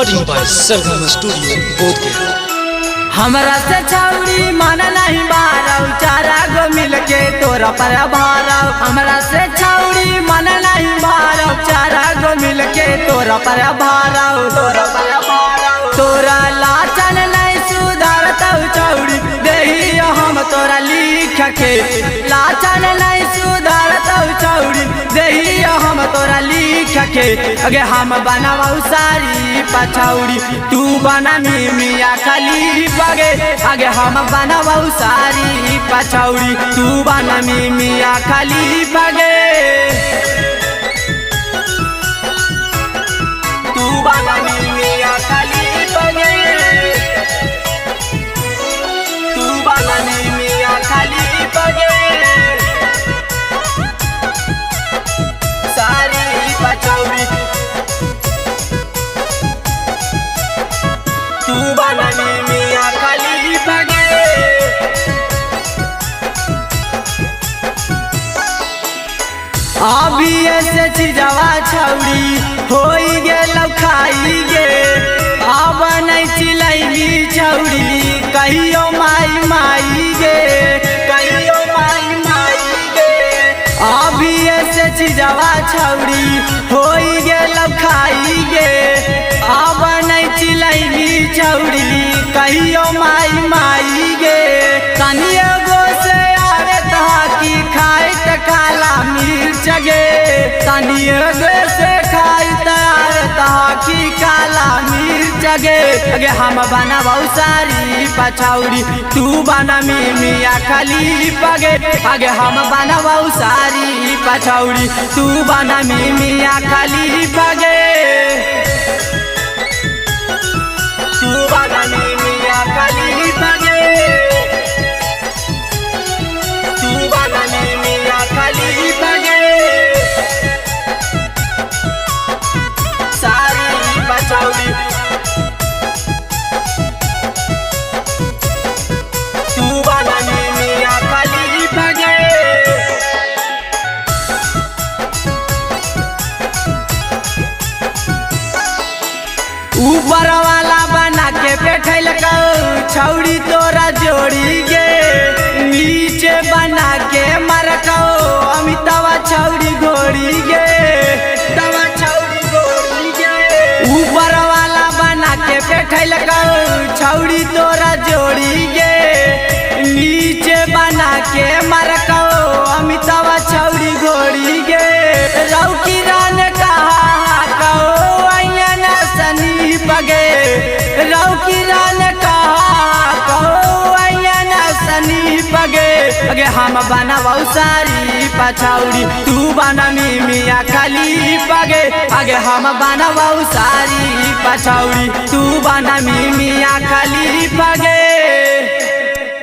Recording by Sargam studio Bodhgaya. हमरा से छौरी मन नहीं बारौ चारा गो मिलके तोरा पर भारौ। हमरा से छौरी मन नहीं बारौ चारा गो मिलके तोरा पर भारौ। तोरा लाचन नहीं सुधारतौ छौरी देही हम तोरा लिख के। लाचन नहीं सुधारतौ छौरी देही हम तोरा लिख के। अगे हम बनावौ सारी पछौरी तू बना मिया खाली बगे। आगे हम बनावौ सारी पछौरी तू बना मिया खाली बगे। तू बना मिया खाली बगे। तू बना मिया खाली बगे। सारी पछौरी तू बना मिया खाली बगे। अभी ऐसे चीजवा छौरी होई गेलौ खाई गे। अब नहीं चिलैली छौरी कहियो माई माई गे। कहियो माई माई गे। अभी ऐसे चीजवा छौरी होई गेलौ खाई गे। अब नहीं चिलैली छौरी कहियो माई माई गे। कनियो गो से आवे तहाकी खाए त काला मिर्च गे। कनियो गो से खाए त आवे तहाकी काला मिर्च गे। अगे हम बनावौ सारी पछौरी तू बना मिया खाली बगे। आगे हम बनावौ सारी पछौरी तू बना मिया खाली बगे। तू बना मिया खाली बगे। तू बना मिया खाली बगे। सारी पछौरी तू बना मिया खाली बगे। ऊपर वाला बना के बैठल छौरी तोरा जोड़ी गे। नीचे बना के मरकौ अमितावा छौरी घोड़ी गे। तवा छौरी घोड़ी गे। ऊपर वाला बना के बैठल छौरी तोरा जोड़ी गे। नीचे बना के मरकौ अमितावा छौरी घोड़ी गे। रौकी रान कहा कहो अयन सनी बगे। रौकी रान कहा कहो अयन सनी बगे। अगे हम बनावौ सारी पछौरी तू बना मिया खाली बगे। आगे हम बनावौ सारी पछौरी तू बना मिया खाली बगे।